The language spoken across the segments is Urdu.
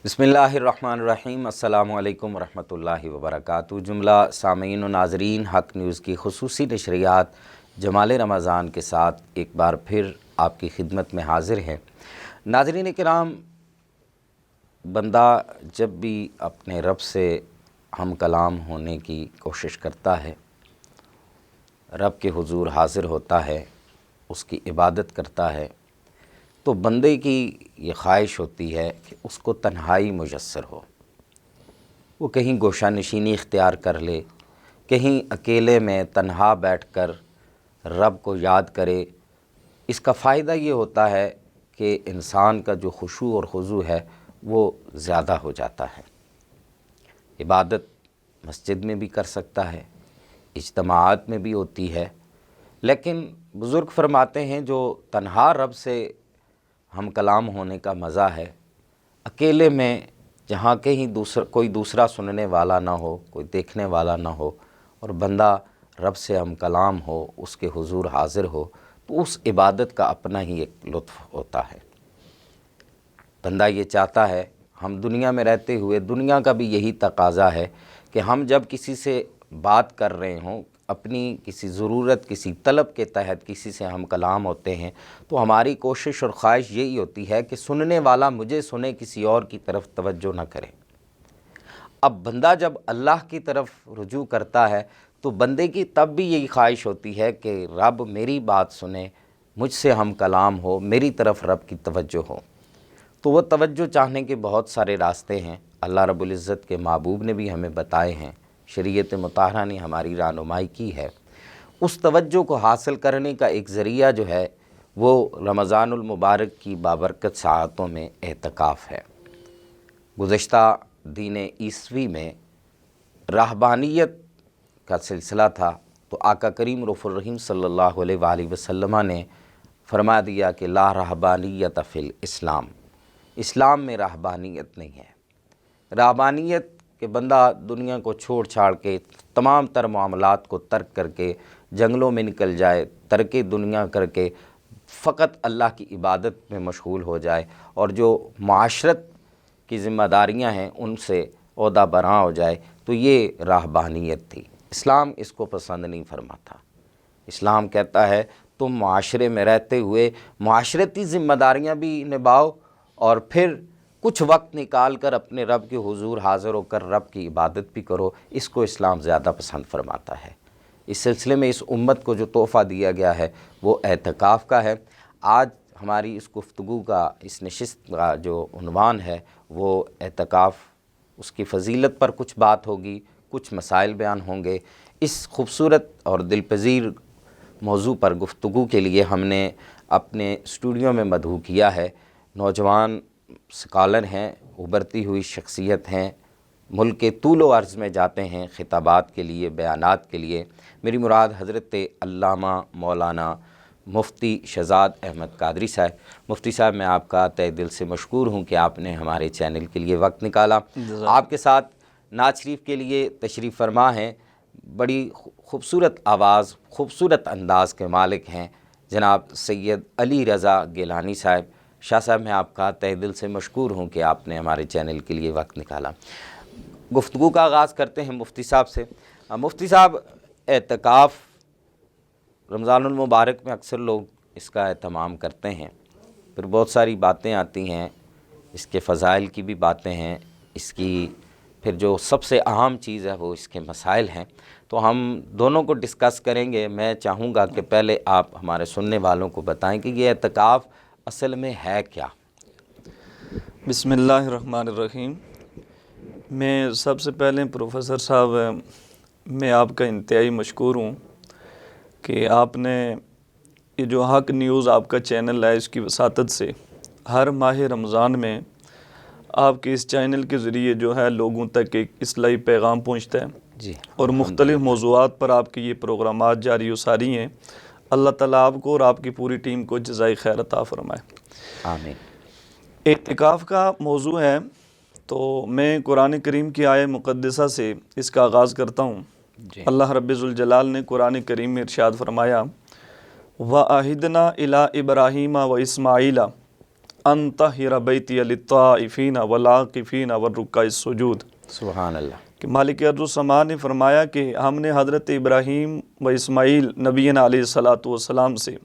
بسم اللہ الرحمن الرحیم۔ السلام علیکم ورحمۃ اللہ وبرکاتہ۔ جملہ سامعین و ناظرین، حق نیوز کی خصوصی نشریات جمال رمضان کے ساتھ ایک بار پھر آپ کی خدمت میں حاضر ہیں۔ ناظرین کرام، بندہ جب بھی اپنے رب سے ہم کلام ہونے کی کوشش کرتا ہے، رب کے حضور حاضر ہوتا ہے، اس کی عبادت کرتا ہے، تو بندے کی یہ خواہش ہوتی ہے کہ اس کو تنہائی میسر ہو، وہ کہیں گوشہ نشینی اختیار کر لے، کہیں اکیلے میں تنہا بیٹھ کر رب کو یاد کرے۔ اس کا فائدہ یہ ہوتا ہے کہ انسان کا جو خشوع اور خضوع ہے وہ زیادہ ہو جاتا ہے۔ عبادت مسجد میں بھی کر سکتا ہے، اجتماعات میں بھی ہوتی ہے، لیکن بزرگ فرماتے ہیں جو تنہا رب سے ہم کلام ہونے کا مزہ ہے، اکیلے میں جہاں کہیں کوئی دوسرا سننے والا نہ ہو، کوئی دیکھنے والا نہ ہو، اور بندہ رب سے ہم کلام ہو، اس کے حضور حاضر ہو، تو اس عبادت کا اپنا ہی ایک لطف ہوتا ہے۔ بندہ یہ چاہتا ہے، ہم دنیا میں رہتے ہوئے، دنیا کا بھی یہی تقاضا ہے کہ ہم جب کسی سے بات کر رہے ہوں، اپنی کسی ضرورت، کسی طلب کے تحت کسی سے ہم کلام ہوتے ہیں، تو ہماری کوشش اور خواہش یہی ہوتی ہے کہ سننے والا مجھے سنے، کسی اور کی طرف توجہ نہ کرے۔ اب بندہ جب اللہ کی طرف رجوع کرتا ہے تو بندے کی تب بھی یہی خواہش ہوتی ہے کہ رب میری بات سنے، مجھ سے ہم کلام ہو، میری طرف رب کی توجہ ہو۔ تو وہ توجہ چاہنے کے بہت سارے راستے ہیں، اللہ رب العزت کے محبوب نے بھی ہمیں بتائے ہیں، شریعت مطہرہ نے ہماری رہنمائی کی ہے۔ اس توجہ کو حاصل کرنے کا ایک ذریعہ جو ہے وہ رمضان المبارک کی بابرکت ساعتوں میں اعتکاف ہے۔ گزشتہ دین عیسوی میں راہبانیت کا سلسلہ تھا، تو آقا کریم رؤوف الرحیم صلی اللہ علیہ وآلہ وسلم نے فرما دیا کہ لا راہبانیت فی الاسلام، اسلام میں راہبانیت نہیں ہے۔ راہبانیت کہ بندہ دنیا کو چھوڑ چھاڑ کے، تمام تر معاملات کو ترک کر کے جنگلوں میں نکل جائے، ترک دنیا کر کے فقط اللہ کی عبادت میں مشغول ہو جائے، اور جو معاشرت کی ذمہ داریاں ہیں ان سے عہدہ براں ہو جائے، تو یہ راہبانیت تھی۔ اسلام اس کو پسند نہیں فرماتا۔ اسلام کہتا ہے تم معاشرے میں رہتے ہوئے معاشرتی ذمہ داریاں بھی نبھاؤ، اور پھر کچھ وقت نکال کر اپنے رب کے حضور حاضر ہو کر رب کی عبادت بھی کرو۔ اس کو اسلام زیادہ پسند فرماتا ہے۔ اس سلسلے میں اس امت کو جو تحفہ دیا گیا ہے وہ اعتکاف کا ہے۔ آج ہماری اس گفتگو کا، اس نشست کا جو عنوان ہے وہ اعتکاف، اس کی فضیلت پر کچھ بات ہوگی، کچھ مسائل بیان ہوں گے۔ اس خوبصورت اور دلپذیر موضوع پر گفتگو کے لیے ہم نے اپنے اسٹوڈیو میں مدعو کیا ہے، نوجوان سکالر ہیں، ابھرتی ہوئی شخصیت ہیں، ملک کے طول و عرض میں جاتے ہیں خطابات کے لیے، بیانات کے لیے۔ میری مراد حضرت علامہ مولانا مفتی شہزاد احمد قادری صاحب۔ مفتی صاحب، میں آپ کا تہ دل سے مشکور ہوں کہ آپ نے ہمارے چینل کے لیے وقت نکالا۔ آپ کے ساتھ نعت شریف کے لیے تشریف فرما ہیں، بڑی خوبصورت آواز، خوبصورت انداز کے مالک ہیں جناب سید علی رضا گیلانی صاحب۔ شاہ صاحب، میں آپ کا تہ دل سے مشکور ہوں کہ آپ نے ہمارے چینل کے لیے وقت نکالا۔ گفتگو کا آغاز کرتے ہیں مفتی صاحب سے۔ مفتی صاحب، اعتکاف رمضان المبارک میں اکثر لوگ اس کا اہتمام کرتے ہیں، پھر بہت ساری باتیں آتی ہیں، اس کے فضائل کی بھی باتیں ہیں، اس کی پھر جو سب سے اہم چیز ہے وہ اس کے مسائل ہیں، تو ہم دونوں کو ڈسکس کریں گے۔ میں چاہوں گا کہ پہلے آپ ہمارے سننے والوں کو بتائیں کہ یہ اعتکاف اصل میں ہے کیا؟ بسم اللہ الرحمن الرحیم۔ میں سب سے پہلے پروفیسر صاحب، میں آپ کا انتہائی مشکور ہوں کہ آپ نے یہ جو حق نیوز آپ کا چینل ہے، اس کی وساطت سے ہر ماہ رمضان میں آپ کے اس چینل کے ذریعے جو ہے لوگوں تک ایک اصلاحی پیغام پہنچتا ہے، جی، اور مختلف موضوعات پر آپ کے یہ پروگرامات جاری و ساری ہیں۔ اللہ تعالیٰ آپ کو اور آپ کی پوری ٹیم کو جزائے خیر عطا فرمائے۔ آمین۔ اعتکاف کا موضوع ہے، تو میں قرآن کریم کی آیہ مقدسہ سے اس کا آغاز کرتا ہوں۔ جی۔ اللہ رب ذوالجلال نے قرآن کریم میں ارشاد فرمایا، وَأَعِدْنَا إِلَىٰ إِبْرَاهِيمَ وَإِسْمَاعِيلَ ان طہر بیتی للطائفین والعاکفین والرکع السجود. سبحان اللہ. کہ مالک ارض و سما نے فرمایا کہ ہم نے حضرت ابراہیم و اسماعیل نبینا علیہ الصلاۃ والسلام سے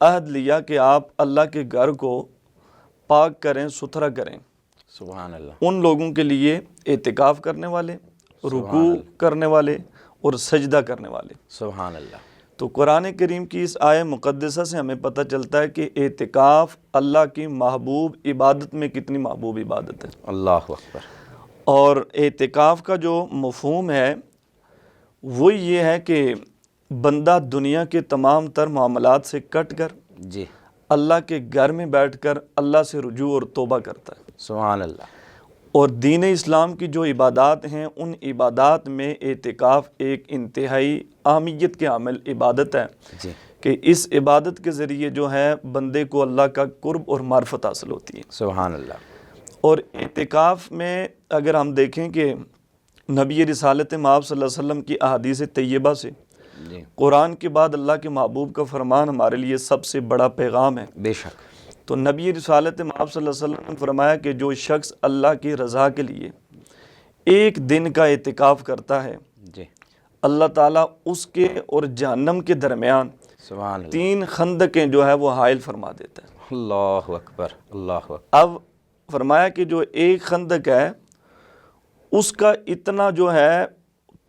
عہد لیا کہ آپ اللہ کے گھر کو پاک کریں، ستھرا کریں. سبحان اللہ. ان لوگوں کے لیے اعتکاف کرنے والے، رکوع کرنے والے اور سجدہ کرنے والے. سبحان اللہ. تو قرآن کریم کی اس آیہ مقدسہ سے ہمیں پتہ چلتا ہے کہ اعتکاف اللہ کی محبوب عبادت میں کتنی محبوب عبادت ہے. اللہ اکبر. اور اعتکاف کا جو مفہوم ہے وہ یہ ہے کہ بندہ دنیا کے تمام تر معاملات سے کٹ کر جی اللہ کے گھر میں بیٹھ کر اللہ سے رجوع اور توبہ کرتا ہے. سبحان اللہ. اور دین اسلام کی جو عبادات ہیں ان عبادات میں اعتکاف ایک انتہائی اہمیت کے حامل عبادت ہے جی کہ اس عبادت کے ذریعے جو ہے بندے کو اللہ کا قرب اور معرفت حاصل ہوتی ہے. سبحان اللہ. اور اعتکاف میں اگر ہم دیکھیں کہ نبی رسالت مآب صلی اللہ علیہ وسلم کی احادیث طیبہ سے جی قرآن کے بعد اللہ کے محبوب کا فرمان ہمارے لیے سب سے بڑا پیغام ہے. بے شک. تو نبی رسالت مآب صلی اللہ علیہ وسلم نے فرمایا کہ جو شخص اللہ کی رضا کے لیے ایک دن کا اعتکاف کرتا ہے جی اللہ تعالیٰ اس کے اور جہنم کے درمیان سبحان اللہ. 3 خندقیں جو ہے وہ حائل فرما دیتا ہے. اللہ اکبر. اللہ اکبر. اب فرمایا کہ جو ایک خندق ہے اس کا اتنا جو ہے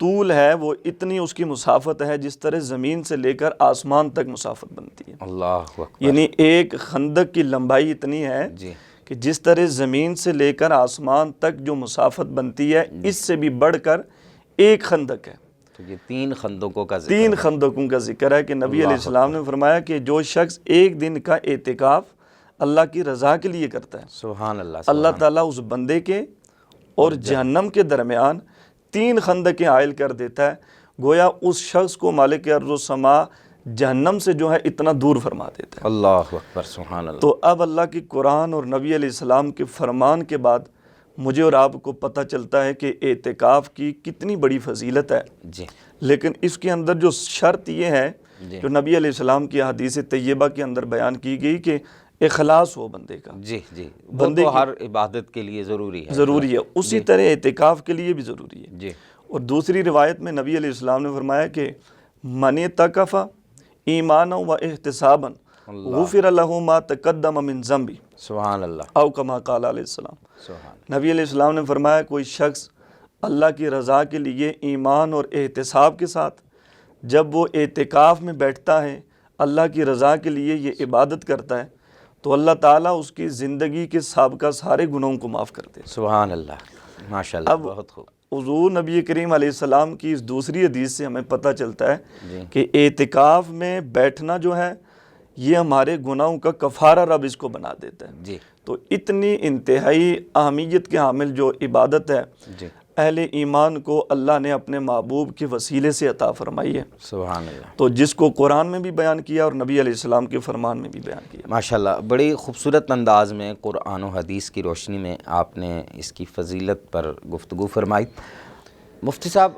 طول ہے، وہ اتنی اس کی مسافت ہے جس طرح زمین سے لے کر آسمان تک مسافت بنتی ہے. اللہ اکبر. یعنی ایک خندق کی لمبائی اتنی ہے جی کہ جس طرح زمین سے لے کر آسمان تک جو مسافت بنتی ہے اس سے بھی بڑھ کر ایک خندق ہے. تو یہ 3 خندقوں کا ذکر 3 ہے. خندقوں کا ذکر ہے کہ نبی علیہ السلام نے فرمایا کہ جو شخص ایک دن کا اعتکاف اللہ کی رضا کے لیے کرتا ہے سبحان اللہ. اللہ تعالیٰ اس بندے کے اور جہنم کے درمیان 3 خندقیں عائل کر دیتا ہے. گویا اس شخص کو مالک ارض و سما جہنم سے جو ہے اتنا دور فرما دیتا ہے. اللہ اکبر. سبحان اللہ. تو اب اللہ کی قرآن اور نبی علیہ السلام کے فرمان کے بعد مجھے اور آپ کو پتہ چلتا ہے کہ اعتکاف کی کتنی بڑی فضیلت ہے. جی لیکن اس کے اندر جو شرط یہ ہے جی جو نبی علیہ السلام کی حدیث طیبہ کے اندر بیان کی گئی کہ اخلاص ہو بندے کا. جی جی. بندے وہ تو ہر عبادت کے لیے ضروری ہے. اسی طرح اعتکاف کے لیے بھی ضروری ہے. جی اور دوسری روایت میں نبی علیہ السلام نے فرمایا کہ من اعتکف ایمانا و احتسابا غفر له ما تقدم من ذنبی سبحان اللہ. او کما قال علیہ السلام. سبحان نبی علیہ السلام نے فرمایا کوئی شخص اللہ کی رضا کے لیے ایمان اور احتساب کے ساتھ جب وہ اعتکاف میں بیٹھتا ہے اللہ کی رضا کے لیے یہ عبادت کرتا ہے تو اللہ تعالیٰ اس کی زندگی کے سابقہ سارے گناہوں کو معاف کر دے. سبحان اللہ. ماشاء اللہ. بہت خوب. حضور نبی کریم علیہ السلام کی اس دوسری حدیث سے ہمیں پتہ چلتا ہے جی کہ اعتکاف میں بیٹھنا جو ہے یہ ہمارے گناہوں کا کفارہ رب اس کو بنا دیتا ہے. جی تو اتنی انتہائی اہمیت کے حامل جو عبادت ہے جی اہل ایمان کو اللہ نے اپنے محبوب کے وسیلے سے عطا فرمائی ہے. سبحان اللہ. تو جس کو قرآن میں بھی بیان کیا اور نبی علیہ السلام کے فرمان میں بھی بیان کیا. ماشاءاللہ. بڑی خوبصورت انداز میں قرآن و حدیث کی روشنی میں آپ نے اس کی فضیلت پر گفتگو فرمائی. مفتی صاحب،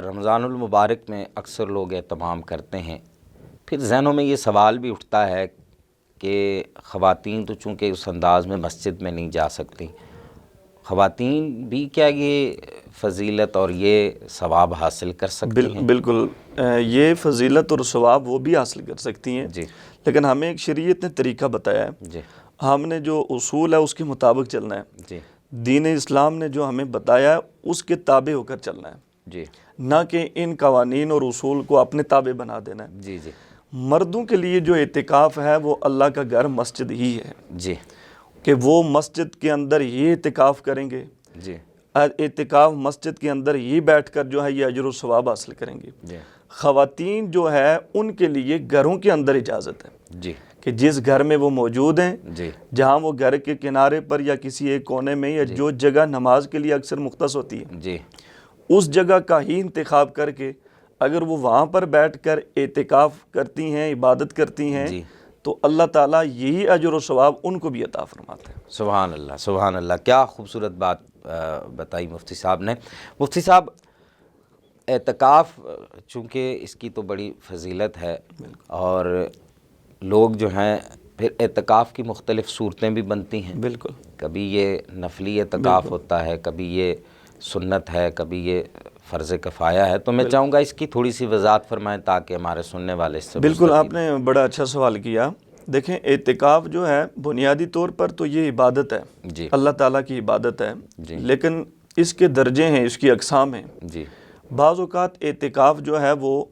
رمضان المبارک میں اکثر لوگ اہتمام کرتے ہیں، پھر ذہنوں میں یہ سوال بھی اٹھتا ہے کہ خواتین تو چونکہ اس انداز میں مسجد میں نہیں جا سکتی، خواتین بھی کیا یہ فضیلت اور یہ ثواب حاصل کر سکتی ہیں؟ بالکل یہ فضیلت اور ثواب وہ بھی حاصل کر سکتی ہیں. جی لیکن ہمیں ایک شریعت نے طریقہ بتایا ہے، جی ہم نے جو اصول ہے اس کے مطابق چلنا ہے. جی دین اسلام نے جو ہمیں بتایا ہے اس کے تابع ہو کر چلنا ہے، جی نہ کہ ان قوانین اور اصول کو اپنے تابع بنا دینا ہے. جی جی مردوں کے لیے جو اعتکاف ہے وہ اللہ کا گھر مسجد ہی ہے جی کہ وہ مسجد کے اندر ہی اعتکاف کریں گے، جی اعتکاف مسجد کے اندر ہی بیٹھ کر جو ہے یہ اجر و ثواب حاصل کریں گے. جی خواتین جو ہے ان کے لیے گھروں کے اندر اجازت ہے جی کہ جس گھر میں وہ موجود ہیں، جی جہاں وہ گھر کے کنارے پر یا کسی ایک کونے میں یا جو جگہ نماز کے لیے اکثر مختص ہوتی ہے جی اس جگہ کا ہی انتخاب کر کے اگر وہ وہاں پر بیٹھ کر اعتکاف کرتی ہیں، عبادت کرتی ہیں، جی تو اللہ تعالیٰ یہی اجر و ثواب ان کو بھی عطا فرماتا ہے. سبحان اللہ. سبحان اللہ. کیا خوبصورت بات بتائی مفتی صاحب نے. مفتی صاحب، اعتکاف چونکہ اس کی تو بڑی فضیلت ہے اور لوگ جو ہیں پھر اعتکاف کی مختلف صورتیں بھی بنتی ہیں. بالکل. کبھی یہ نفلی اعتکاف ہوتا ہے، کبھی یہ سنت ہے، کبھی یہ فرض کفایہ ہے. تو میں چاہوں گا اس کی تھوڑی سی وضاحت فرمائیں تاکہ ہمارے سننے والے اس سے بالکل، آپ نے بڑا اچھا سوال کیا. دیکھیں، اعتکاف جو ہے بنیادی طور پر تو یہ عبادت ہے، جی اللہ تعالیٰ کی عبادت ہے. جی لیکن اس کے درجے ہیں، اس کی اقسام ہیں. جی بعض اوقات اعتکاف جو ہے وہ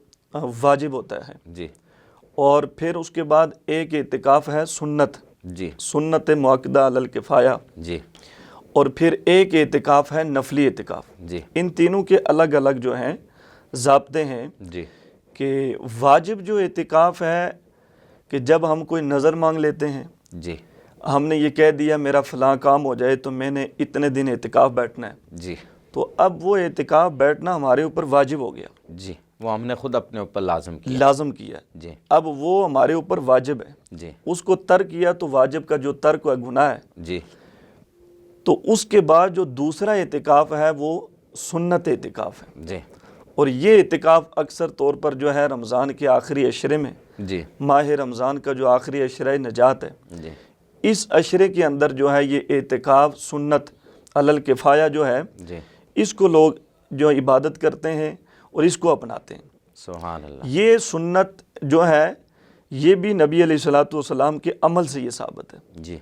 واجب ہوتا ہے، جی اور پھر اس کے بعد ایک اعتکاف ہے سنت، جی سنت مؤکدہ علی الکفایہ، جی اور پھر ایک اعتکاف ہے نفلی اعتکاف. جی ان تینوں کے الگ الگ جو ہیں ضابطے ہیں. جی کہ واجب جو اعتکاف ہے کہ جب ہم کوئی نظر مانگ لیتے ہیں، جی ہم نے یہ کہہ دیا میرا فلاں کام ہو جائے تو میں نے اتنے دن اعتکاف بیٹھنا ہے، جی تو اب وہ اعتکاف بیٹھنا ہمارے اوپر واجب ہو گیا، جی وہ ہم نے خود اپنے اوپر لازم کیا. لازم کیا. جی اب وہ ہمارے اوپر واجب ہے. جی اس کو ترک کیا تو واجب کا جو ترک ہے گناہ ہے. جی تو اس کے بعد جو دوسرا اعتکاف ہے وہ سنت اعتکاف ہے. جی اور یہ اعتکاف اکثر طور پر جو ہے رمضان کے آخری عشرے میں، جی ماہ رمضان کا جو آخری عشرہ نجات ہے، جی اس عشرے کے اندر جو ہے یہ اعتکاف سنت علی الکفایہ جو ہے، جی اس کو لوگ جو عبادت کرتے ہیں اور اس کو اپناتے ہیں. سبحان اللہ. یہ سنت جو ہے یہ بھی نبی علیہ الصلوۃ والسلام کے عمل سے یہ ثابت ہے. جی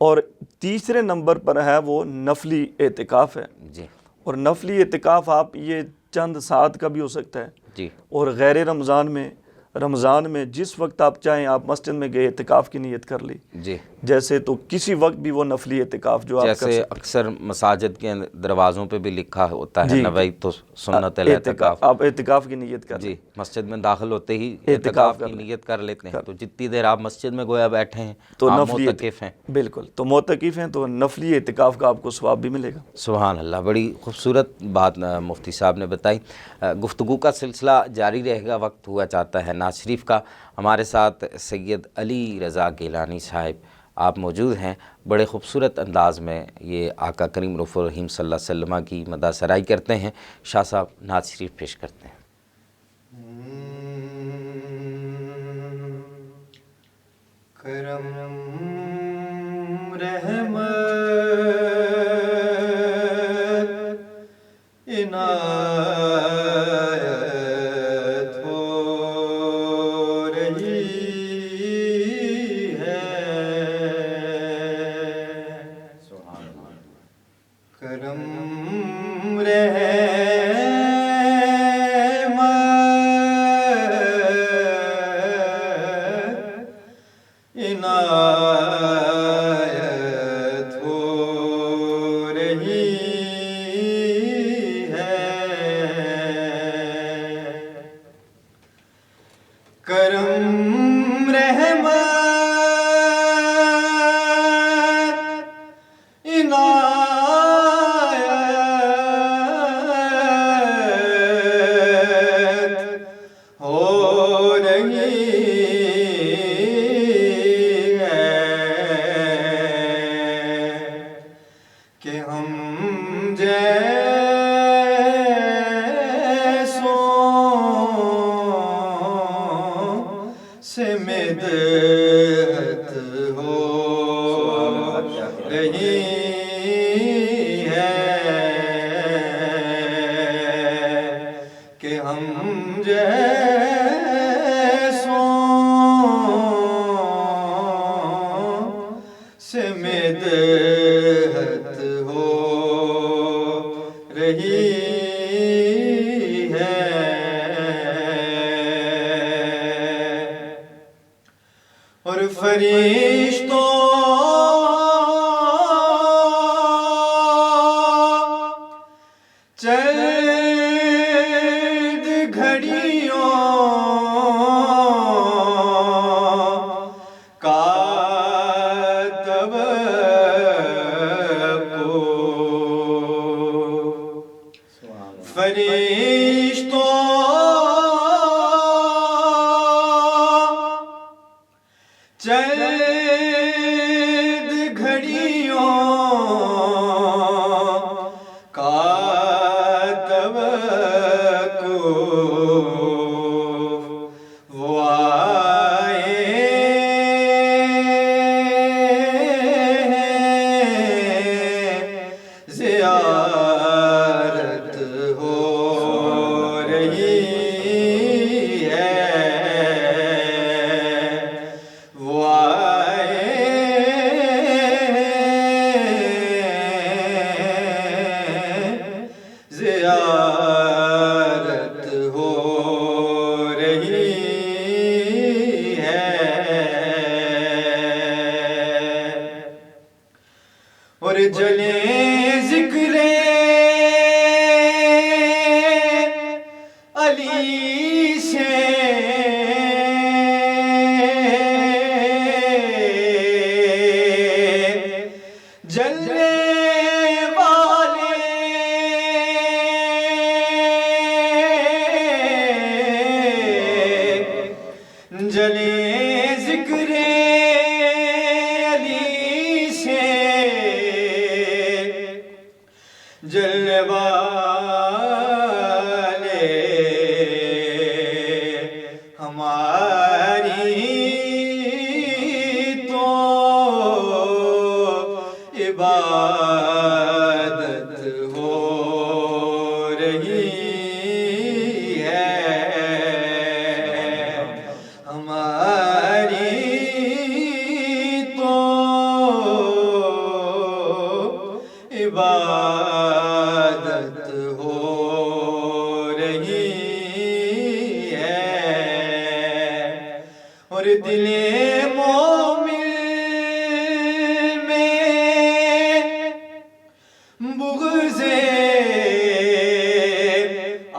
اور تیسرے نمبر پر ہے وہ نفلی اعتکاف ہے. جی اور نفلی اعتکاف آپ یہ چند ساعت کا بھی ہو سکتا ہے، جی اور غیر رمضان میں جس وقت آپ چاہیں آپ مسجد میں گئے اعتکاف کی نیت کر لی جی جیسے، تو کسی وقت بھی وہ نفلی اعتکاف جو آپ کر جیسے سکتے اکثر مساجد کے دروازوں پہ بھی لکھا ہوتا ہے جی نویت سنت الاعتکاف. آپ اعتکاف کی نیت کر لیں. جی مسجد میں داخل ہوتے ہی اعتکاف اعتکاف کر کی لیں. نیت کر لیتے ہیں. تو جتنی دیر آپ مسجد میں گویا بیٹھے ہیں تو آپ نفلی معتکف ہیں. بالکل، تو معتکف ہیں تو نفلی اعتکاف کا آپ کو ثواب بھی ملے گا. سبحان اللہ. بڑی خوبصورت بات مفتی صاحب نے بتائی. گفتگو کا سلسلہ جاری رہے گا. وقت ہوا چاہتا ہے نعت شریف کا. ہمارے ساتھ سید علی رضا گیلانی صاحب آپ موجود ہیں. بڑے خوبصورت انداز میں یہ آقا کریم رؤوف الرحیم صلی اللہ علیہ وسلم کی مدح سرائی کرتے ہیں. شاہ صاحب نعت شریف پیش کرتے ہیں. کرم رحمت عنایت ہو رہی ہے. کرم عنایت ہو رہی ہے. کرم رحمت عنایت ہو رہی کہ ہم جیسوں سے مدحت ہو رہی ہے کہ ہم جیسوں سے مدحت ہو رہی ہے. اور فرشتوں چند گھڑیوں کا توقع، فرشتوں چند گھڑیوں کا توقع، وہ آئے زیارت ہو رہی ہے وہ آئے زیارت ہو رہی ہے اور جلے ذکر علی سے جلنے والے جلے ذکر علی سے جلنے والے ہماری تو عبادت ہو رہی ہے ہماری تو عبادت ہو رہی ہے اور دل مومن میں بغض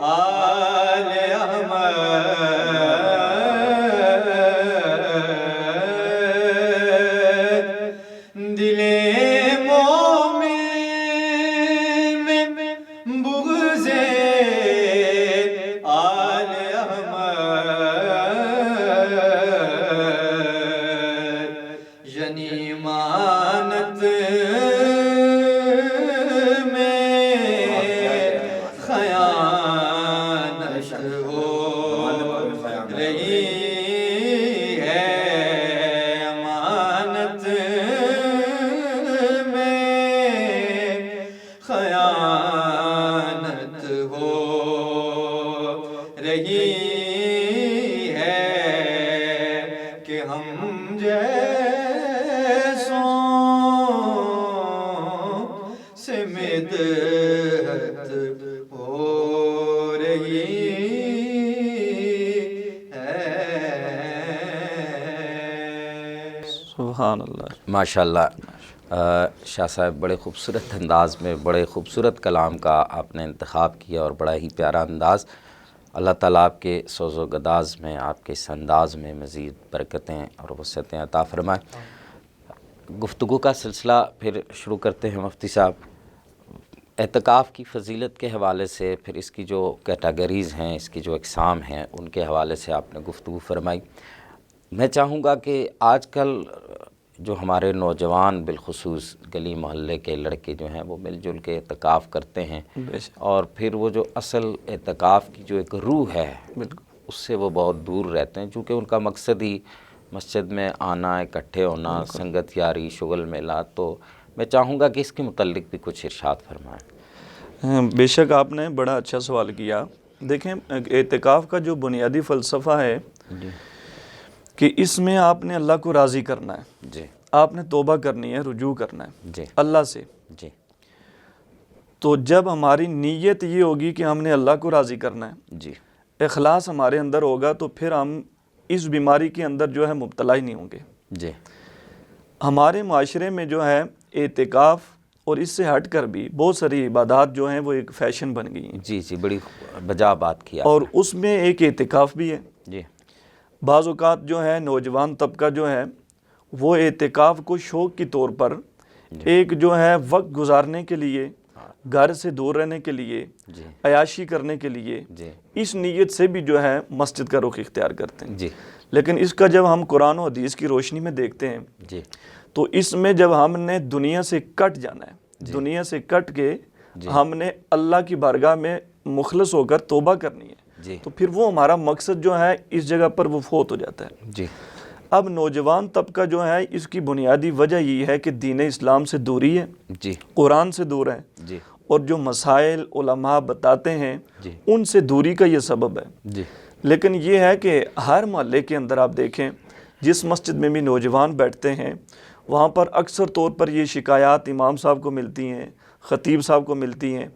آل احمد دل مومن میں بغض آل احمد یعنی مانت خیانت ہو رہی ہے امانت میں خیانت ہو رہی ہے کہ ہم جیسوں سے مدحت ہو رہی ہے سبحان اللہ. ماشاءاللہ. شاہ صاحب بڑے خوبصورت انداز میں بڑے خوبصورت کلام کا آپ نے انتخاب کیا اور بڑا ہی پیارا انداز. اللہ تعالیٰ آپ کے سوز و گداز میں آپ کے اس انداز میں مزید برکتیں اور وسعتیں عطا فرمائیں. گفتگو کا سلسلہ پھر شروع کرتے ہیں مفتی صاحب. اعتکاف کی فضیلت کے حوالے سے پھر اس کی جو کیٹاگریز ہیں اس کی جو اقسام ہیں ان کے حوالے سے آپ نے گفتگو فرمائی. میں چاہوں گا کہ آج کل جو ہمارے نوجوان بالخصوص گلی محلے کے لڑکے جو ہیں وہ مل جل کے اعتکاف کرتے ہیں اور پھر وہ جو اصل اعتکاف کی جو ایک روح ہے اس سے وہ بہت دور رہتے ہیں چونکہ ان کا مقصد ہی مسجد میں آنا اکٹھے ہونا سنگت یاری شغل میلہ. تو میں چاہوں گا کہ اس کے متعلق بھی کچھ ارشاد فرمائیں. بے شک آپ نے بڑا اچھا سوال کیا. دیکھیں اعتکاف کا جو بنیادی فلسفہ ہے کہ اس میں آپ نے اللہ کو راضی کرنا ہے. جی. آپ نے توبہ کرنی ہے رجوع کرنا ہے جی. اللہ سے. جی. تو جب ہماری نیت یہ ہوگی کہ ہم نے اللہ کو راضی کرنا ہے جی اخلاص ہمارے اندر ہوگا تو پھر ہم اس بیماری کے اندر جو ہے مبتلا ہی نہیں ہوں گے. جی. ہمارے معاشرے میں جو ہے اعتکاف اور اس سے ہٹ کر بھی بہت ساری عبادات جو ہیں وہ ایک فیشن بن گئی ہیں. جی جی بڑی بجا بات کیا. اور اس میں ایک اعتکاف بھی ہے. جی. بعض اوقات جو ہے نوجوان طبقہ جو ہے وہ اعتکاف کو شوق کی طور پر ایک جو ہے وقت گزارنے کے لیے گھر سے دور رہنے کے لیے عیاشی کرنے کے لیے اس نیت سے بھی جو ہے مسجد کا رخ اختیار کرتے ہیں. لیکن اس کا جب ہم قرآن و حدیث کی روشنی میں دیکھتے ہیں تو اس میں جب ہم نے دنیا سے کٹ جانا ہے دنیا سے کٹ کے ہم نے اللہ کی بارگاہ میں مخلص ہو کر توبہ کرنی ہے تو پھر وہ ہمارا مقصد جو ہے اس جگہ پر وہ فوت ہو جاتا ہے. اب نوجوان طبقہ جو ہے اس کی بنیادی وجہ یہ ہے کہ دین اسلام سے دوری ہے, قرآن سے دور ہے, اور جو مسائل علماء بتاتے ہیں جی ان سے دوری کا یہ سبب ہے۔ جی لیکن یہ ہے کہ ہر محلے کے اندر آپ دیکھیں، جس مسجد میں بھی نوجوان بیٹھتے ہیں وہاں پر اکثر طور پر یہ شکایات امام صاحب کو ملتی ہیں، خطیب صاحب کو ملتی ہیں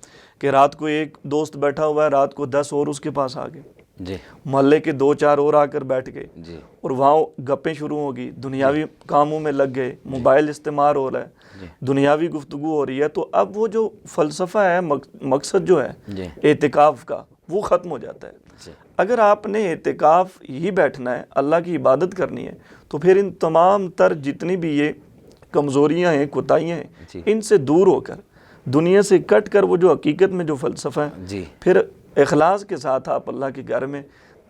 کہ رات کو ایک دوست بیٹھا ہوا ہے، رات کو 10 اور اس کے پاس آ گئے، جی محلے کے 2-4 اور آ کر بیٹھ گئے، جی اور وہاں گپیں شروع ہو گئی، دنیاوی کاموں میں لگ گئے، موبائل استعمال ہو رہا ہے، دنیاوی گفتگو ہو رہی ہے، تو اب وہ جو فلسفہ ہے، مقصد جو ہے جی اعتکاف کا، وہ ختم ہو جاتا ہے۔ جی اگر آپ نے اعتکاف ہی بیٹھنا ہے، اللہ کی عبادت کرنی ہے، تو پھر ان تمام تر جتنی بھی یہ کمزوریاں ہیں، کوتاہیاں جی ہیں، ان سے دور ہو کر، دنیا سے کٹ کر، وہ جو حقیقت میں جو فلسفہ ہے، جی پھر اخلاص کے ساتھ آپ اللہ کے گھر میں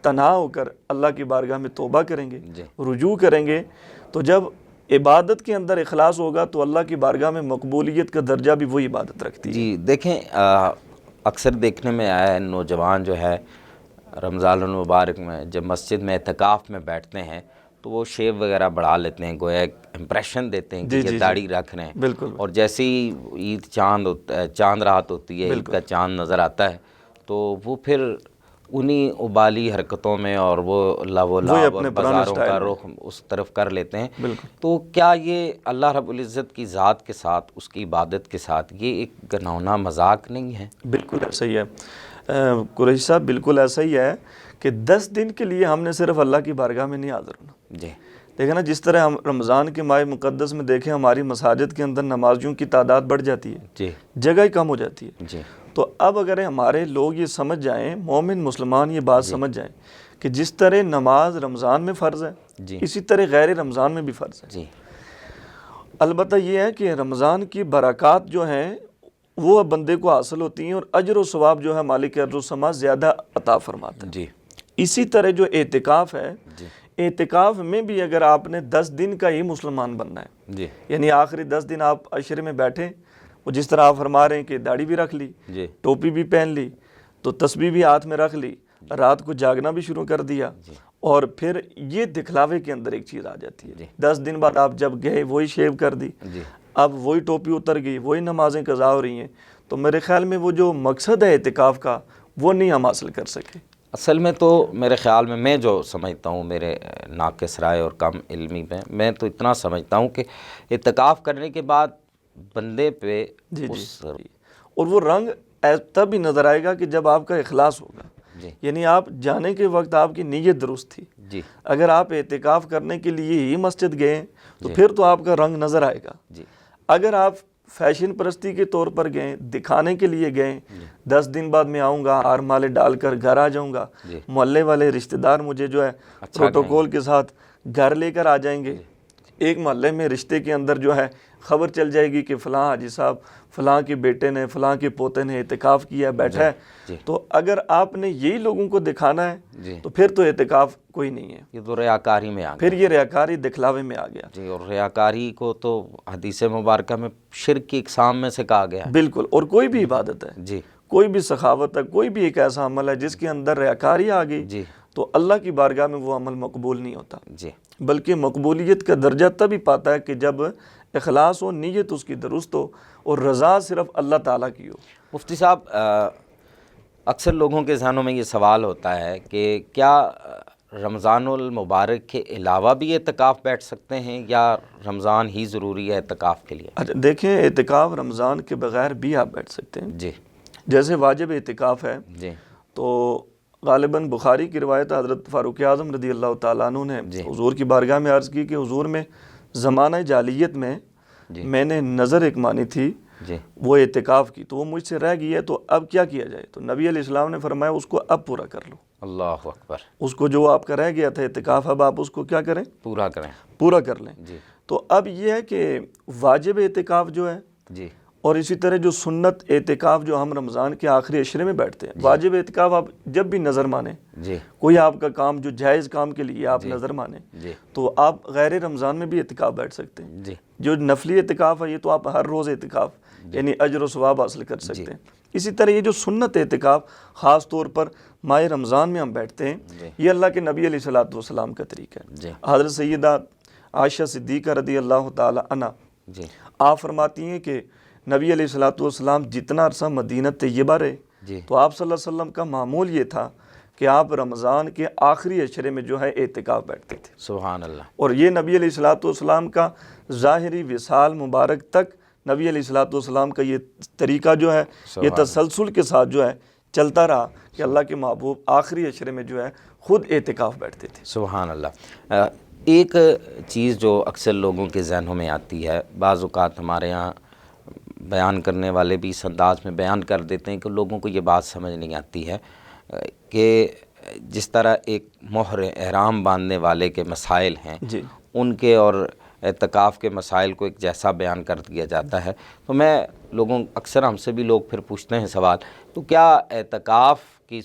تنہا ہو کر اللہ کی بارگاہ میں توبہ کریں گے، جی رجوع کریں گے، تو جب عبادت کے اندر اخلاص ہوگا تو اللہ کی بارگاہ میں مقبولیت کا درجہ بھی وہی عبادت رکھتی ہے۔ جی دیکھیں، اکثر دیکھنے میں آیا ہے نوجوان جو ہے رمضان المبارک میں جب مسجد میں اعتکاف میں بیٹھتے ہیں تو وہ شیو وغیرہ بڑھا لیتے ہیں، گویا ایک امپریشن دیتے ہیں کہ جی یہ جی داڑھی رکھ رہے ہیں، بالکل اور جیسے ہی عید چاند ہوتا ہے، چاند رات ہوتی ہے، عید کا چاند نظر آتا ہے تو وہ پھر انہی ابالی حرکتوں میں اور وہ لو و لعب اور اپنے پرانے بازاروں کا اسٹائل میں۔ رخ اس طرف کر لیتے ہیں۔ بالکل تو کیا یہ اللہ رب العزت کی ذات کے ساتھ، اس کی عبادت کے ساتھ یہ ایک گناؤنا مذاق نہیں ہے؟ بالکل ایسا ہی ہے قریشی صاحب، بالکل ایسا ہی ہے کہ 10 دن کے لیے ہم نے صرف اللہ کی بارگاہ میں نہیں حاضر ہونا۔ جی دیکھیں نا، جس طرح ہم رمضان کے ماہ مقدس میں دیکھیں ہماری مساجد کے اندر نمازیوں کی تعداد بڑھ جاتی ہے، جی جگہ ہی کم ہو جاتی ہے۔ جی تو اب اگر ہمارے لوگ یہ سمجھ جائیں، مومن مسلمان یہ بات سمجھ جائیں کہ جس طرح نماز رمضان میں فرض ہے، جی اسی طرح غیر رمضان میں بھی فرض ہے۔ جی البتہ یہ ہے کہ رمضان کی برکات جو ہیں وہ بندے کو حاصل ہوتی ہیں، اور اجر و ثواب جو ہے مالک ارض و سما زیادہ عطا فرماتا ہے۔ جی اسی طرح جو اعتکاف ہے، جی اعتکاف میں بھی اگر آپ نے 10 دن کا ہی مسلمان بننا ہے، جی یعنی آخری 10 دن آپ عشرے میں بیٹھے، وہ جس طرح آپ فرما رہے ہیں کہ داڑھی بھی رکھ لی، جی ٹوپی بھی پہن لی، تو تسبیح بھی ہاتھ میں رکھ لی، رات کو جاگنا بھی شروع کر دیا، اور پھر یہ دکھلاوے کے اندر ایک چیز آ جاتی ہے۔ 10 دن بعد آپ جب گئے وہی شیو کر دی، جی اب وہی ٹوپی اتر گئی، وہی نمازیں قضا ہو رہی ہیں، تو میرے خیال میں وہ جو مقصد ہے اعتکاف کا وہ نہیں ہم حاصل کر سکے۔ اصل میں تو میرے خیال میں جو سمجھتا ہوں، میرے ناقص رائے اور کم علمی میں تو اتنا سمجھتا ہوں کہ اعتکاف کرنے کے بعد بندے پہ جی اور وہ رنگ تب ہی نظر آئے گا کہ جب آپ کا اخلاص ہوگا، جی یعنی آپ جانے کے وقت آپ کی نیت درست تھی۔ جی اگر آپ اعتکاف کرنے کے لیے ہی مسجد گئے تو پھر تو آپ کا رنگ نظر آئے گا۔ جی اگر آپ فیشن پرستی کے طور پر گئے، دکھانے کے لیے گئے، 10 دن بعد میں آؤں گا، ہار مالے ڈال کر گھر آ جاؤں گا، محلے والے رشتہ دار مجھے جو ہے پروٹوکول کے ساتھ گھر لے کر آ جائیں گے، ایک محلے میں رشتے کے اندر جو ہے خبر چل جائے گی کہ فلاں حاجی صاحب فلاں کے بیٹے نے، فلاں کے پوتے نے اعتکاف کیا، بیٹھا ہے، تو اگر آپ نے یہی لوگوں کو دکھانا ہے تو پھر تو اعتکاف کوئی نہیں ہے، یہ تو ریاکاری میں آ گیا، پھر یہ ریاکاری دکھلاوے میں آ گیا۔ جی، اور ریاکاری کو تو حدیث مبارکہ میں شرک کی اقسام میں سے کہا گیا ہے۔ بالکل، اور کوئی بھی عبادت ہے، جی کوئی بھی سخاوت ہے، کوئی بھی ایک ایسا عمل ہے جس کے اندر ریاکاری آ گئی جی تو اللہ کی بارگاہ میں وہ عمل مقبول نہیں ہوتا، جی بلکہ مقبولیت کا درجہ تب ہی پاتا ہے کہ جب اخلاص ہو، نیت اس کی درست ہو، اور رضا صرف اللہ تعالیٰ کی ہو۔ مفتی صاحب، اکثر لوگوں کے ذہنوں میں یہ سوال ہوتا ہے کہ کیا رمضان المبارک کے علاوہ بھی اعتکاف بیٹھ سکتے ہیں، یا رمضان ہی ضروری ہے اعتکاف کے لیے؟ اچھا دیکھیں، اعتکاف رمضان کے بغیر بھی آپ بیٹھ سکتے ہیں، جی جیسے واجب اعتکاف ہے، جی تو غالباً بخاری کی روایت حضرت فاروق اعظم رضی اللہ تعالیٰ عنہ نے حضور کی بارگاہ میں عرض کی کہ حضور میں زمانہ جاہلیت میں میں نے نظر ایک مانی تھی جی وہ اعتکاف کی، تو وہ مجھ سے رہ گئی ہے، تو اب کیا کیا جائے؟ تو نبی علیہ السلام نے فرمایا اس کو اب پورا کر لو، اللہ اکبر، اس کو جو آپ کا رہ گیا تھا اعتکاف، اب آپ اس کو کیا کریں؟ پورا کریں۔ پورا کر لیں۔ جی تو اب یہ ہے کہ واجب اعتکاف جو ہے، جی اور اسی طرح جو سنت اعتکاف جو ہم رمضان کے آخری عشرے میں بیٹھتے ہیں، واجب اعتکاف آپ جب بھی نظر مانیں، جی کوئی آپ کا کام جو جائز کام کے لیے آپ نظر مانیں، جی تو آپ غیر رمضان میں بھی اعتکاف بیٹھ سکتے ہیں۔ جی جو نفلی اعتکاف ہے یہ تو آپ ہر روز اعتکاف یعنی اجر و ثواب حاصل کر سکتے ہیں۔ اسی طرح یہ جو سنت اعتکاف خاص طور پر ماہ رمضان میں ہم بیٹھتے ہیں، یہ اللہ کے نبی علیہ الصلوۃ والسلام کا طریقہ ہے۔ جی حضرت سیدہ عائشہ صدیقہ رضی اللہ تعالی عنہ جی آپ فرماتی ہیں کہ نبی علیہ الصلوۃ والسلام جتنا عرصہ مدینہ طیبہ رہے جی تو آپ صلی اللہ علیہ وسلم کا معمول یہ تھا کہ آپ رمضان کے آخری عشرے میں جو ہے اعتکاف بیٹھتے تھے. سبحان اللہ. اور یہ نبی علیہ الصلوۃ والسلام کا ظاہری وصال مبارک تک نبی علیہ الصلوۃ والسلام کا یہ طریقہ جو ہے یہ تسلسل کے ساتھ جو ہے چلتا رہا کہ اللہ کے محبوب آخری عشرے میں جو ہے خود اعتکاف بیٹھتے تھے. سبحان اللہ. ایک چیز جو اکثر لوگوں کے ذہنوں میں آتی ہے، بعض اوقات ہمارے یہاں بیان کرنے والے بھی اس انداز میں بیان کر دیتے ہیں کہ لوگوں کو یہ بات سمجھ نہیں آتی ہے کہ جس طرح ایک مہر احرام باندھنے والے کے مسائل ہیں جی ان کے اور اعتکاف کے مسائل کو ایک جیسا بیان کر دیا جاتا ہے. تو میں اکثر ہم سے بھی لوگ پھر پوچھتے ہیں سوال، تو کیا اعتکاف کی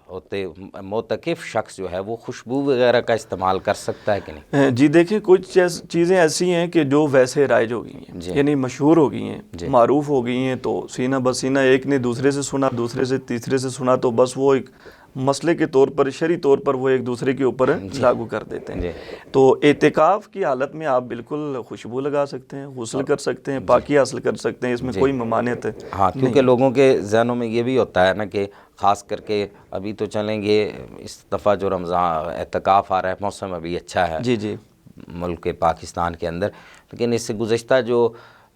ہوتے معتکف شخص جو ہے وہ خوشبو وغیرہ کا استعمال کر سکتا ہے کہ نہیں؟ جی دیکھیں کچھ چیزیں ایسی ہیں کہ جو ویسے رائج ہو گئی ہیں جی. یعنی مشہور ہو گئی ہیں جی. معروف ہو گئی ہیں، تو سینہ بسینہ ایک نے دوسرے سے سنا، دوسرے سے تیسرے سے سنا، تو بس وہ ایک مسئلے کے طور پر شرعی طور پر وہ ایک دوسرے کے اوپر لاگو کر دیتے ہیں. جی. تو اعتکاف کی حالت میں آپ بالکل خوشبو لگا سکتے ہیں، غسل کر سکتے ہیں، پاکی حاصل کر سکتے ہیں، اس میں کوئی ممانعت ہے. ہاں کیونکہ لوگوں کے ذہنوں میں یہ بھی ہوتا ہے نا کہ خاص کر کے ابھی تو چلیں گے اس دفعہ جو رمضان اعتکاف آ رہا ہے، موسم ابھی اچھا ہے جی جی ملک پاکستان کے اندر، لیکن اس سے گزشتہ جو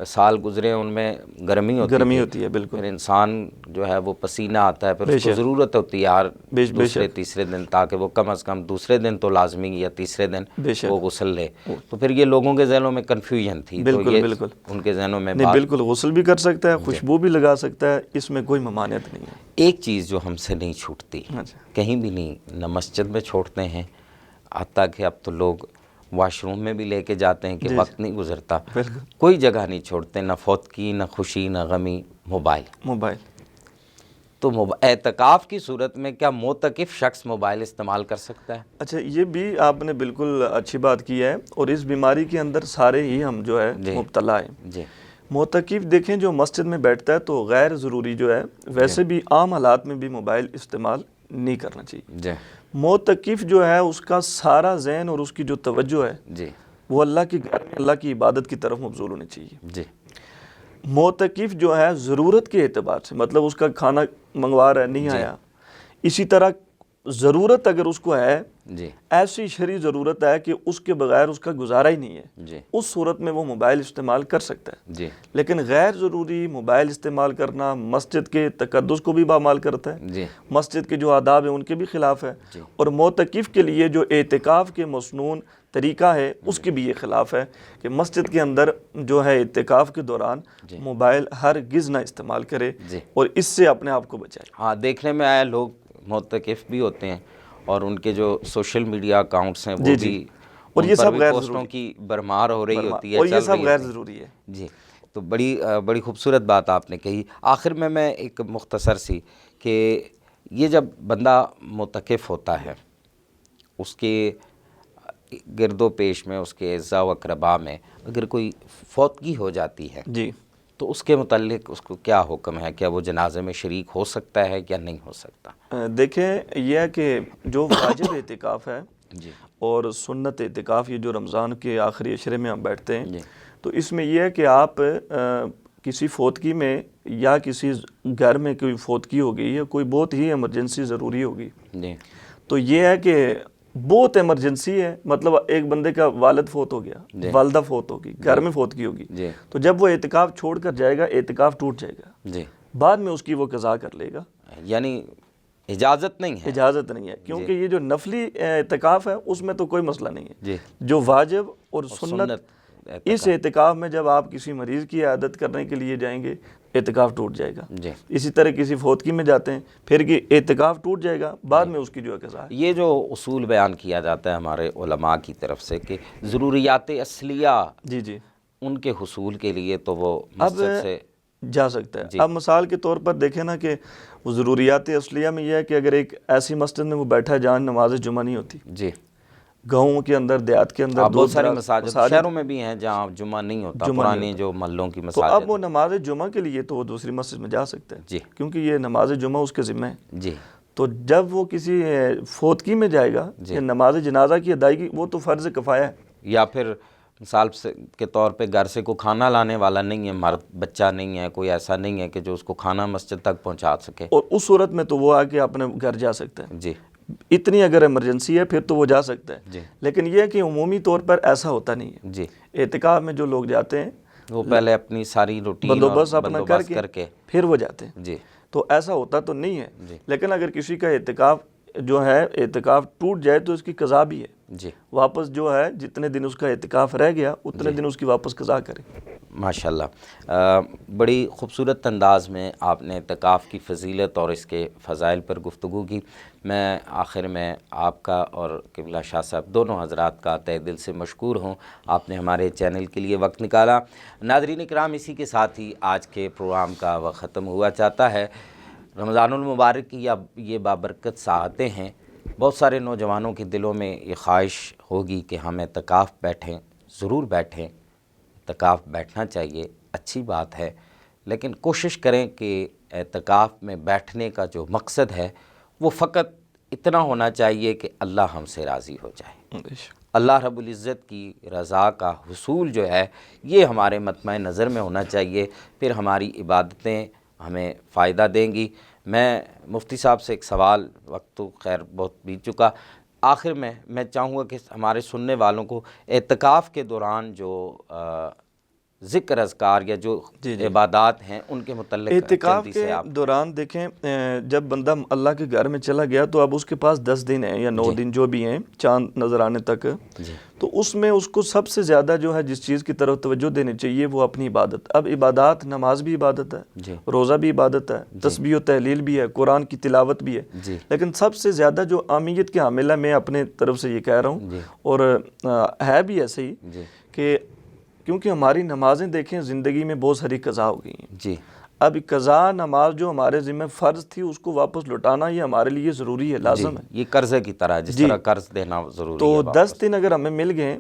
سال گزرے ان میں گرمی ہوتی ہے بالکل. پھر انسان جو ہے وہ پسینہ آتا ہے، پھر اس کو ضرورت ہوتی ہے ہر دوسرے تیسرے دن تاکہ وہ کم از کم دوسرے دن تو لازمی یا تیسرے دن وہ غسل لے. تو پھر یہ لوگوں کے ذہنوں میں کنفیوژن تھی، تو یہ ان کے ذہنوں میں بالکل غسل بھی کر سکتا ہے، خوشبو بھی لگا سکتا ہے، اس میں کوئی ممانعت نہیں ہے. ایک چیز جو ہم سے نہیں چھوٹتی کہیں بھی نہیں، نہ مسجد میں چھوڑتے ہیں، حتیٰ کہ اب تو لوگ واش روم میں بھی لے کے جاتے ہیں کہ وقت نہیں گزرتا، کوئی جگہ نہیں چھوڑتے، نہ فوتگی نہ خوشی نہ غمی، موبائل. تو اعتکاف کی صورت میں کیا معتکف شخص موبائل استعمال کر سکتا ہے؟ اچھا یہ بھی آپ نے بالکل اچھی بات کی ہے، اور اس بیماری کے اندر سارے ہی ہم جو ہے مبتلا ہیں. جی. معتکف دیکھیں جو مسجد میں بیٹھتا ہے تو غیر ضروری جو ہے ویسے بھی عام حالات میں بھی موبائل استعمال نہیں کرنا چاہیے. جی. معتکف جو ہے اس کا سارا ذہن اور اس کی جو توجہ ہے جی وہ اللہ کی گھر میں اللہ کی عبادت کی طرف مبذول ہونی چاہیے. جی. معتکف جو ہے ضرورت کے اعتبار سے، مطلب اس کا کھانا منگوا رہا ہے نہیں آیا، اسی طرح ضرورت اگر اس کو ہے، جی ایسی شرعی ضرورت ہے کہ اس کے بغیر اس کا گزارا ہی نہیں ہے، جی اس صورت میں وہ موبائل استعمال کر سکتا ہے. جی. لیکن غیر ضروری موبائل استعمال کرنا مسجد کے تقدس کو بھی پامال کرتا ہے، جی. مسجد کے جو آداب ہیں ان کے بھی خلاف ہے، جی. اور معتکف کے لیے جو اعتکاف کے مسنون طریقہ ہے اس کے بھی یہ خلاف ہے کہ مسجد کے اندر جو ہے اعتکاف کے دوران موبائل ہرگز نہ استعمال کرے اور اس سے اپنے آپ کو بچائے. ہاں دیکھنے میں آیا لوگ معتکف بھی ہوتے ہیں اور ان کے جو سوشل میڈیا اکاؤنٹس ہیں وہ بھی، اور یہ سب غیر پوسٹوں کی برمار ہو رہی ہوتی ہے، اور یہ سب غیر ضروری ہے. جی. تو بڑی خوبصورت بات آپ نے کہی. آخر میں ایک مختصر سی کہ یہ جب بندہ معتکف ہوتا ہے اس کے گرد و پیش میں، اس کے اعزاء و اقرباء میں اگر کوئی فوتگی ہو جاتی ہے جی تو اس کے متعلق اس کو کیا حکم ہے؟ کیا وہ جنازے میں شریک ہو سکتا ہے یا نہیں ہو سکتا؟ دیکھیں یہ ہے کہ جو واجب اعتکاف ہے جی اور سنت اعتکاف، یہ جو رمضان کے آخری عشرے میں ہم بیٹھتے ہیں، جی. تو اس میں یہ ہے کہ آپ کسی فوتگی میں یا کسی گھر میں کوئی فوتگی ہوگی یا کوئی بہت ہی ایمرجنسی ضروری ہوگی، جی تو یہ ہے کہ بہت ایمرجنسی ہے، مطلب ایک بندے کا والد فوت ہو گیا، والدہ فوت ہوگی، گھر میں فوتگی ہوگی، تو جب وہ اعتکاف چھوڑ کر جائے گا اعتکاف ٹوٹ جائے گا، جی. بعد میں اس کی وہ قضا کر لے گا. یعنی اجازت نہیں ہے؟ اجازت نہیں ہے، کیونکہ یہ جو نفلی اعتکاف ہے اس میں تو کوئی مسئلہ نہیں ہے. جی. جو واجب اور سنت اس اعتکاف میں جب آپ کسی مریض کی عیادت کرنے کے لیے جائیں گے اعتکاف ٹوٹ جائے گا. جی. اسی طرح کسی فوتگی میں جاتے ہیں پھر کہ اعتکاف ٹوٹ جائے گا، بعد میں اس کی جو قضا ہے. یہ جو اصول بیان کیا جاتا ہے ہمارے علماء کی طرف سے کہ ضروریات اصلیہ جی جی ان کے حصول کے لیے تو وہ مسجد سے جا سکتا ہے. اب مثال کے طور پر دیکھیں نا کہ وہ ضروریات اصلیہ میں یہ ہے کہ اگر ایک ایسی مسجد میں وہ بیٹھا ہے جہاں نماز جمعہ نہیں ہوتی، جی گاؤں کے اندر، دیہات کے اندر بہت ساری مساجد شہروں میں بھی ہیں جہاں جمعہ نہیں ہوتا، پرانی جو محلوں کی مساجد، تو اب وہ نماز جمعہ کے لیے تو وہ دوسری مسجد میں جا سکتا ہے، جی کیونکہ یہ نماز جمعہ اس کے ذمہ ہے. جی. تو جب وہ کسی فوتگی میں جائے گا یا نماز جنازہ کی ادائیگی، وہ تو فرض کفایہ ہے. یا پھر مثال کے طور پہ گھر سے کوئی کھانا لانے والا نہیں ہے، مرد بچہ نہیں ہے، کوئی ایسا نہیں ہے کہ جو اس کو کھانا مسجد تک پہنچا سکے، اور اس صورت میں تو وہ آ کے اپنے گھر جا سکتا ہے، جی اتنی اگر ایمرجنسی ہے پھر تو وہ جا سکتا ہے، جی لیکن یہ ہے کہ عمومی طور پر ایسا ہوتا نہیں ہے۔ جی، اعتکاف میں جو لوگ جاتے ہیں وہ پہلے اپنی ساری روٹین بندوبست اور اپنا بندوبست کر کر کے، پھر وہ جاتے ہیں، جی تو ایسا ہوتا تو نہیں ہے۔ جی لیکن اگر کسی کا اعتکاف جو ہے اعتکاف ٹوٹ جائے تو اس کی قضا بھی ہے، جی واپس جو ہے جتنے دن اس کا اعتکاف رہ گیا اتنے دن اس کی واپس قضا کرے۔ ماشاءاللہ، بڑی خوبصورت انداز میں آپ نے اعتکاف کی فضیلت اور اس کے فضائل پر گفتگو کی۔ میں آخر میں آپ کا اور قبلہ شاہ صاحب دونوں حضرات کا تہ دل سے مشکور ہوں، آپ نے ہمارے چینل کے لیے وقت نکالا۔ ناظرین کرام، اسی کے ساتھ ہی آج کے پروگرام کا وقت ختم ہوا چاہتا ہے۔ رمضان المبارک کی اب یہ بابرکت ساعتیں ہیں، بہت سارے نوجوانوں کے دلوں میں یہ خواہش ہوگی کہ ہم اعتکاف بیٹھیں، ضرور بیٹھیں، اعتکاف بیٹھنا چاہیے، اچھی بات ہے، لیکن کوشش کریں کہ اعتکاف میں بیٹھنے کا جو مقصد ہے وہ فقط اتنا ہونا چاہیے کہ اللہ ہم سے راضی ہو جائے، اللہ رب العزت کی رضا کا حصول جو ہے یہ ہمارے مطمع نظر میں ہونا چاہیے، پھر ہماری عبادتیں ہمیں فائدہ دیں گی۔ میں مفتی صاحب سے ایک سوال، وقت تو خیر بہت بیت چکا، آخر میں چاہوں گا کہ ہمارے سننے والوں کو اعتکاف کے دوران جو ذکر اذکار یا جو عبادات ہیں ان کے متعلق اعتکاف جلدی کے سے آپ۔ دوران دیکھیں جب بندہ اللہ کے گھر میں چلا گیا تو اب اس کے پاس 10 دن ہیں یا 9 دن جو بھی ہیں چاند نظر آنے تک، تو اس میں اس کو سب سے زیادہ جو ہے جس چیز کی طرف توجہ دینی چاہیے وہ اپنی عبادت۔ اب عبادات، نماز بھی عبادت ہے، روزہ بھی عبادت ہے، تسبیح و تحلیل بھی ہے، قرآن کی تلاوت بھی ہے، لیکن سب سے زیادہ جو اہمیت کے حامل ہے، میں اپنے طرف سے یہ کہہ رہا ہوں اور ہے بھی ایسے ہی کہ کیونکہ ہماری نمازیں دیکھیں زندگی میں بہت ساری قضا ہو گئی ہیں، جی اب قضا نماز جو ہمارے ذمہ فرض تھی اس کو واپس لوٹانا یہ ہمارے لیے ضروری ہے، لازم ہے، یہ قرضے کی طرح جس طرح قرض دینا ضروری تو ہے۔ 10 دن اگر ہمیں مل گئے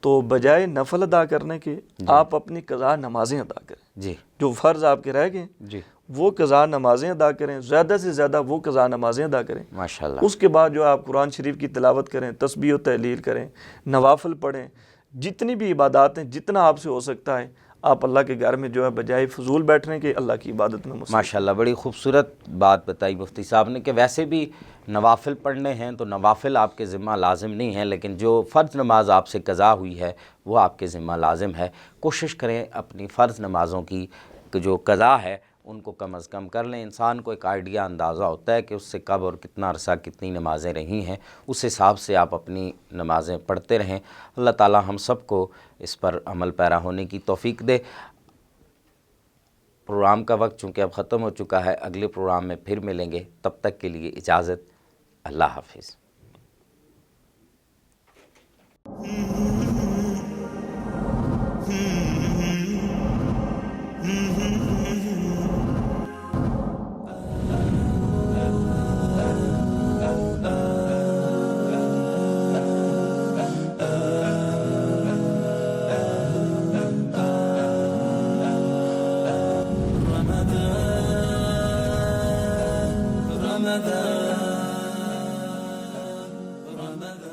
تو بجائے نفل ادا کرنے کے آپ اپنی قضا نمازیں ادا کریں، جی جو فرض آپ کے رہ گئے جی وہ قضا نمازیں ادا کریں، زیادہ سے زیادہ وہ قضا نمازیں ادا کریں۔ ماشاءاللہ، اس کے بعد جو آپ قرآن شریف کی تلاوت کریں، تسبیح و تحلیل کریں، نوافل پڑھیں، جتنی بھی عبادات ہیں جتنا آپ سے ہو سکتا ہے آپ اللہ کے گھر میں جو ہے بجائے فضول بیٹھنے کے اللہ کی عبادت میں مصروف۔ ماشاءاللہ، بڑی خوبصورت بات بتائی مفتی صاحب نے کہ ویسے بھی نوافل پڑھنے ہیں تو نوافل آپ کے ذمہ لازم نہیں ہیں، لیکن جو فرض نماز آپ سے قضا ہوئی ہے وہ آپ کے ذمہ لازم ہے۔ کوشش کریں اپنی فرض نمازوں کی جو قضا ہے ان کو کم از کم کر لیں۔ انسان کو ایک آئیڈیا اندازہ ہوتا ہے کہ اس سے کب اور کتنا عرصہ کتنی نمازیں رہی ہیں، اس حساب سے آپ اپنی نمازیں پڑھتے رہیں۔ اللہ تعالی ہم سب کو اس پر عمل پیرا ہونے کی توفیق دے۔ پروگرام کا وقت چونکہ اب ختم ہو چکا ہے، اگلے پروگرام میں پھر ملیں گے، تب تک کے لیے اجازت، اللہ حافظ۔ رمضان